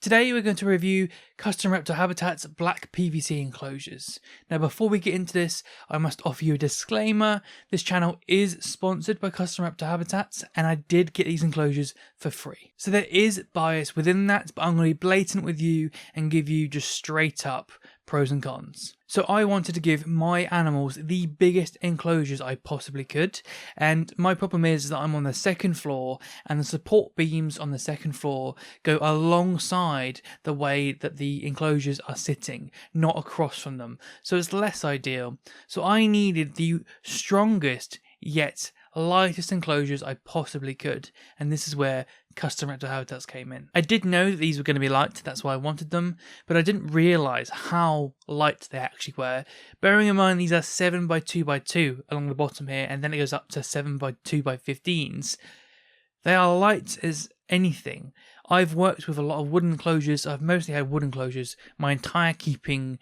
Today we're going to review Custom Reptile Habitats black PVC enclosures. Now before we get into this, I must offer you a disclaimer. This channel is sponsored by Custom Reptile Habitats and I did get these enclosures for free. So there is bias within that, but I'm going to be blatant with you and give you just straight up pros and cons. So I wanted to give my animals the biggest enclosures I possibly could, and my problem is that I'm on the second floor and the support beams on the second floor go alongside the way that the enclosures are sitting, not across from them, so it's less ideal. So I needed the strongest yet lightest enclosures I possibly could, and this is where Custom Reptile Habitats came in. I did know that these were going to be light, that's why I wanted them, but I didn't realise how light they actually were. Bearing in mind these are 7x2x2 along the bottom here, and then it goes up to 7x2x15s. They are light as anything. I've worked with a lot of wooden enclosures. I've mostly had wooden enclosures my entire keeping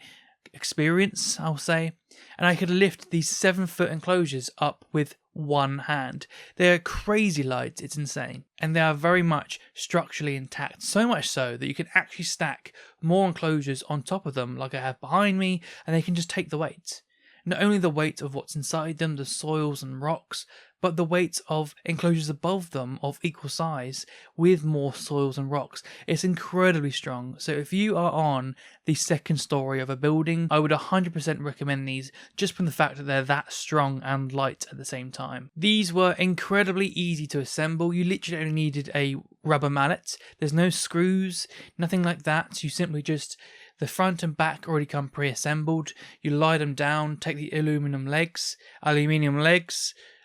experience, I'll say, and I could lift these 7-foot enclosures up with one hand. They are crazy light, it's insane, and they are very much structurally intact, so much so that you can actually stack more enclosures on top of them like I have behind me, and they can just take the weight. Not only the weight of what's inside them, the soils and rocks, but the weight of enclosures above them of equal size with more soils and rocks. It's incredibly strong. So if you are on the second story of a building, I would 100% recommend these just from the fact that they're that strong and light at the same time. These were incredibly easy to assemble. You literally only needed a rubber mallet. There's no screws, nothing like that. You simply just... The front and back already come pre-assembled. You lie them down, take the aluminium legs,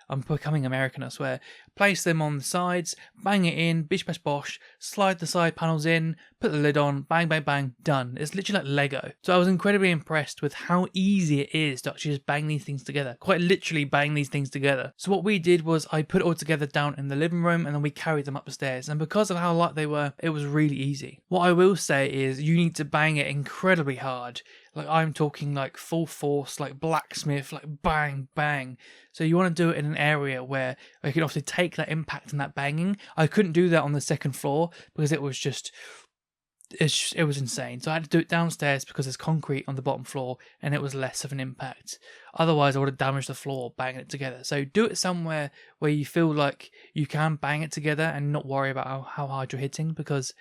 I'm becoming American, I swear. Place them on the sides, bang it in, bish bash bosh, slide the side panels in, put the lid on, bang bang bang, done. It's literally like Lego. So I was incredibly impressed with how easy it is to actually just bang these things together. Quite literally bang these things together. So what we did was I put it all together down in the living room and then we carried them up the stairs. And because of how light they were, it was really easy. What I will say is you need to bang it incredibly hard. Like I'm talking like full force, like blacksmith, like bang, bang. So you want to do it in an area where you can obviously take that impact and that banging. I couldn't do that on the second floor because it was insane. So I had to do it downstairs because there's concrete on the bottom floor and it was less of an impact. Otherwise I would have damaged the floor banging it together. So do it somewhere where you feel like you can bang it together and not worry about how hard you're hitting, because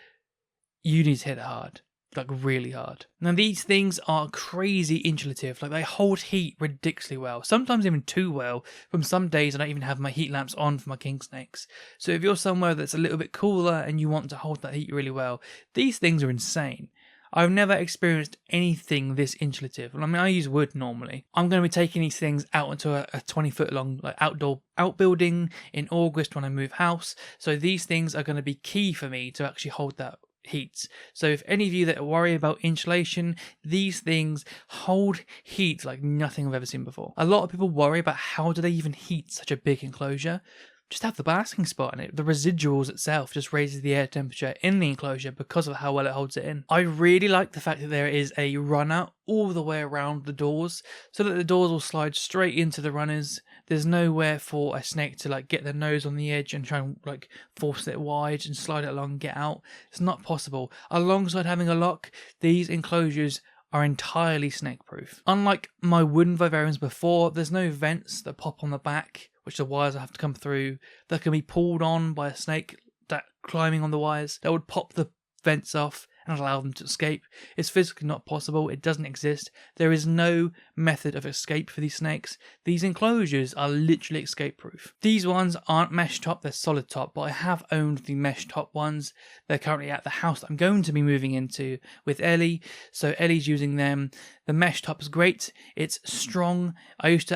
you need to hit it hard. Like really hard. Now these things are crazy insulative, like they hold heat ridiculously well, sometimes even too well. From some days I don't even have my heat lamps on for my king snakes. So if you're somewhere that's a little bit cooler and you want to hold that heat really well, these things are insane. I've never experienced anything this insulative. I mean, I use wood normally. I'm going to be taking these things out into a 20-foot long like outdoor outbuilding in August when I move house. So these things are going to be key for me to actually hold that heat. So if any of you that worry about insulation, these things hold heat like nothing I've ever seen before. A lot of people worry about how do they even heat such a big enclosure. Just have the basking spot in it. The residuals itself just raises the air temperature in the enclosure because of how well it holds it in. I really like the fact that there is a runner all the way around the doors so that the doors will slide straight into the runners. There's nowhere for a snake to like get their nose on the edge and try and like force it wide and slide it along and get out. It's not possible. Alongside having a lock, these enclosures are entirely snake proof. Unlike my wooden vivariums before, there's no vents that pop on the back, which the wires have to come through, that can be pulled on by a snake that climbing on the wires that would pop the vents off and allow them to escape. It's physically not possible. It doesn't exist. There is no method of escape for these snakes. These enclosures are literally escape proof. These ones aren't mesh top, they're solid top, but I have owned the mesh top ones. They're currently at the house that I'm going to be moving into with Ellie, so Ellie's using them. The mesh top is great. It's strong. I used to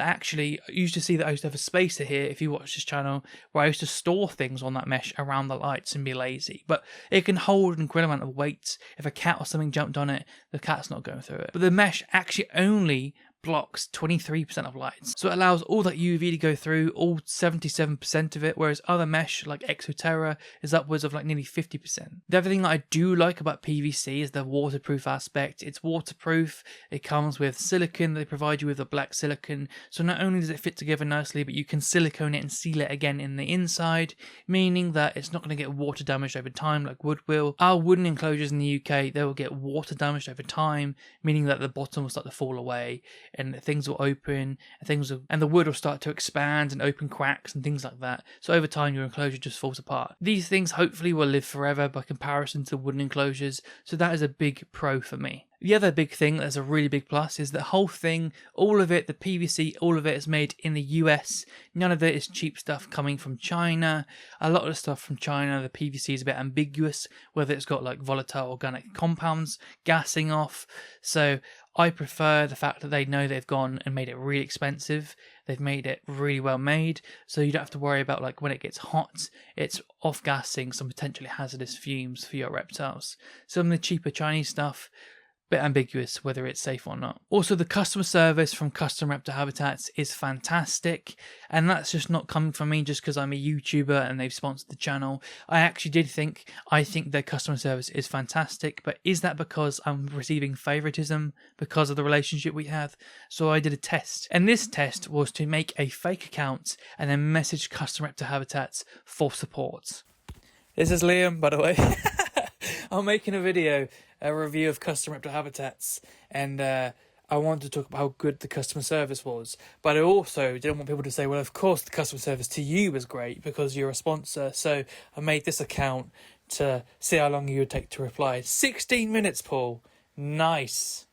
see that I used to have a spacer here, if you watch this channel, where I used to store things on that mesh around the lights and be lazy, but it can hold an incredible amount of weight. If a cat or something jumped on it, the cat's not going through it. But the mesh actually only blocks 23% of lights. So it allows all that UV to go through, all 77% of it, whereas other mesh like Exoterra is upwards of like nearly 50%. The other thing that I do like about PVC is the waterproof aspect. It's waterproof, it comes with silicone, they provide you with a black silicone, so not only does it fit together nicely, but you can silicone it and seal it again in the inside, meaning that it's not going to get water damaged over time like wood will. Our wooden enclosures in the UK, they will get water damaged over time, meaning that the bottom will start to fall away and things will open and the wood will start to expand and open cracks and things like that. So over time your enclosure just falls apart. These things hopefully will live forever by comparison to wooden enclosures, so that is a big pro for me. The other big thing that's a really big plus is the whole thing, all of it, the PVC, all of it is made in the US. None of it is cheap stuff coming from China. A lot of the stuff from China, the PVC is a bit ambiguous, whether it's got like volatile organic compounds gassing off. So I prefer the fact that they know they've gone and made it really expensive. They've made it really well made, so you don't have to worry about like when it gets hot, it's off-gassing some potentially hazardous fumes for your reptiles. Some of the cheaper Chinese stuff, bit ambiguous whether it's safe or not. Also, the customer service from Custom Reptile Habitats is fantastic, and that's just not coming from me just because I'm a YouTuber and they've sponsored the channel. I think their customer service is fantastic, but is that because I'm receiving favoritism because of the relationship we have? So I did a test, and this test was to make a fake account and then message Custom Reptile Habitats for support. This is Liam, by the way. I'm making a review of Custom Reptile Habitats, and I wanted to talk about how good the customer service was, but I also didn't want people to say, well, of course the customer service to you was great because you're a sponsor. So I made this account to see how long you would take to reply. 16 minutes, Paul. Nice.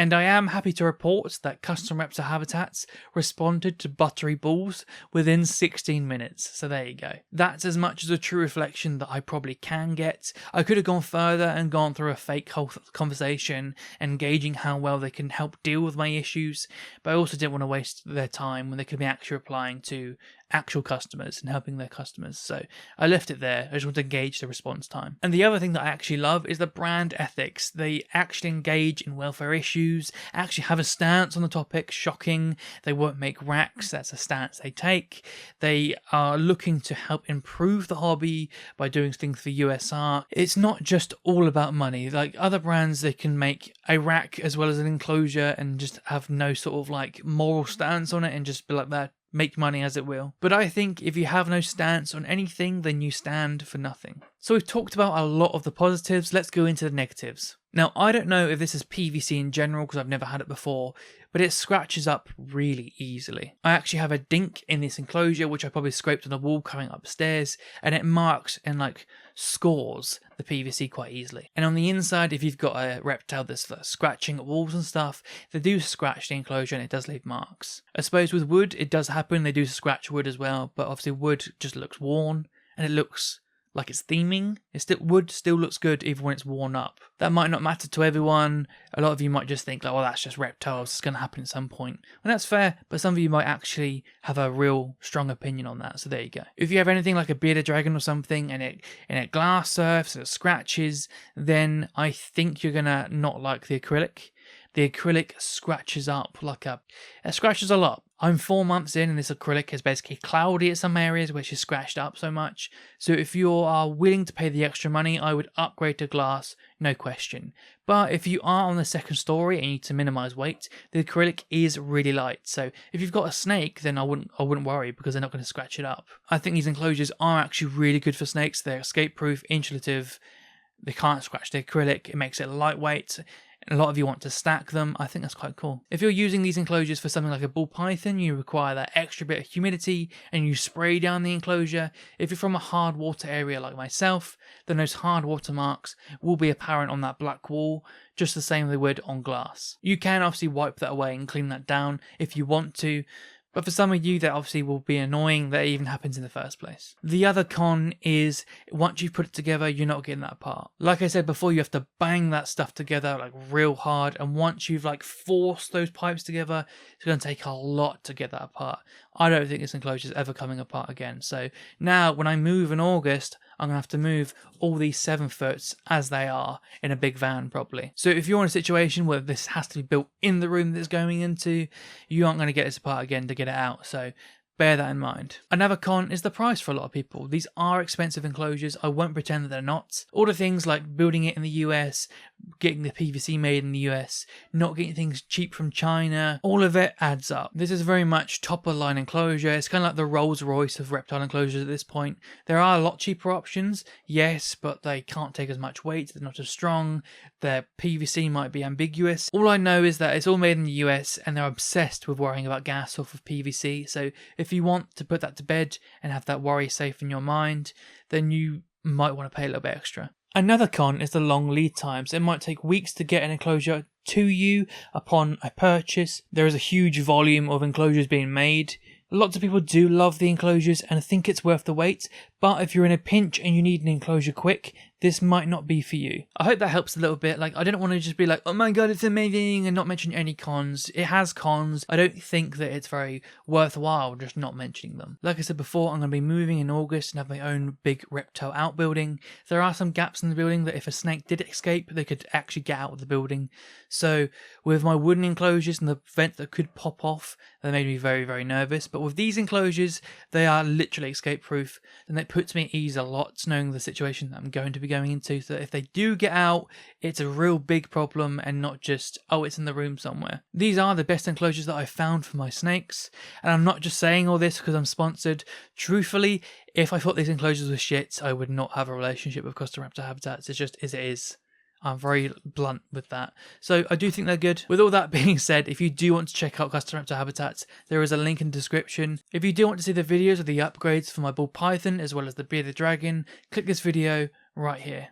And I am happy to report that Custom Reptile Habitats responded to buttery balls within 16 minutes. So there you go. That's as much as a true reflection that I probably can get. I could have gone further and gone through a fake whole conversation and gauging how well they can help deal with my issues, but I also didn't want to waste their time when they could be actually replying to actual customers and helping their customers. So I left it there. I just want to gauge the response time. And the other thing that I actually love is the brand ethics. They actually engage in welfare issues, actually have a stance on the topic. Shocking. They won't make racks. That's a stance they take. They are looking to help improve the hobby by doing things for USR. It's not just all about money. Like other brands, they can make a rack as well as an enclosure and just have no sort of like moral stance on it and just be like that. Make money as it will. But I think if you have no stance on anything, then you stand for nothing. So we've talked about a lot of the positives, let's go into the negatives. Now, I don't know if this is PVC in general because I've never had it before, but it scratches up really easily. I actually have a dink in this enclosure, which I probably scraped on the wall coming upstairs, and it marks and like scores the PVC quite easily. And on the inside, if you've got a reptile that's scratching at walls and stuff, they do scratch the enclosure and it does leave marks. I suppose with wood, it does happen, they do scratch wood as well, but obviously wood just looks worn and it looks like it's theming. Wood still looks good even when it's worn up. That might not matter to everyone. A lot of you might just think, like, well, that's just reptiles, it's going to happen at some point. And that's fair, but some of you might actually have a real strong opinion on that, so there you go. If you have anything like a bearded dragon or something and it glass surfs, it scratches, then I think you're going to not like the acrylic. The acrylic scratches up it scratches a lot. I'm 4 months in and this acrylic is basically cloudy at some areas which is scratched up so much. So if you are willing to pay the extra money, I would upgrade to glass, no question. But if you are on the second story and you need to minimize weight, the acrylic is really light. So if you've got a snake, then I wouldn't worry because they're not going to scratch it up. I think these enclosures are actually really good for snakes. They're escape proof, insulative. They can't scratch the acrylic. It makes it lightweight. A lot of you want to stack them. I think that's quite cool. If you're using these enclosures for something like a ball python, you require that extra bit of humidity and you spray down the enclosure. If you're from a hard water area like myself, then those hard water marks will be apparent on that black wall, just the same they would on glass. You can obviously wipe that away and clean that down if you want to, but for some of you that obviously will be annoying that it even happens in the first place. The other con is once you put it together, you're not getting that apart. Like I said before, you have to bang that stuff together like real hard, and once you've like forced those pipes together, it's going to take a lot to get that apart. I don't think this enclosure is ever coming apart again. So now when I move in August, I'm going to have to move all these 7-foots as they are in a big van probably. So if you're in a situation where this has to be built in the room that it's going into, you aren't going to get this apart again to get it out. So bear that in mind. Another con is the price for a lot of people. These are expensive enclosures. I won't pretend that they're not. All the things like building it in the US, getting the PVC made in the US, not getting things cheap from China, all of it adds up. This is very much top of the line enclosure. It's kind of like the Rolls Royce of reptile enclosures at this point. There are a lot cheaper options, yes, but they can't take as much weight. They're not as strong. Their PVC might be ambiguous. All I know is that it's all made in the US and they're obsessed with worrying about gas off of PVC. So if you want to put that to bed and have that worry safe in your mind, then you might want to pay a little bit extra. Another con is the long lead times. It might take weeks to get an enclosure to you upon a purchase. There is a huge volume of enclosures being made. Lots of people do love the enclosures and think it's worth the wait, but if you're in a pinch and you need an enclosure quick, this might not be for you. I hope that helps a little bit. Like, I didn't want to just be like, oh my god, it's amazing, and not mention any cons. It has cons. I don't think that it's very worthwhile just not mentioning them. Like I said before, I'm going to be moving in August and have my own big reptile outbuilding. There are some gaps in the building that if a snake did escape, they could actually get out of the building. So with my wooden enclosures and the vent that could pop off, that made me very, very nervous. But with these enclosures, they are literally escape proof, and it puts me at ease a lot knowing the situation that I'm going to be going into, so that if they do get out, it's a real big problem and not just, oh, it's in the room somewhere. These are the best enclosures that I've found for my snakes, and I'm not just saying all this because I'm sponsored. Truthfully, if I thought these enclosures were shit, I would not have a relationship with Custom Reptile Habitats. It's just as it is. I'm very blunt with that. So I do think they're good. With all that being said, if you do want to check out Custom Reptile Habitats, there is a link in the description. If you do want to see the videos of the upgrades for my ball python as well as the bearded dragon, click this video right here.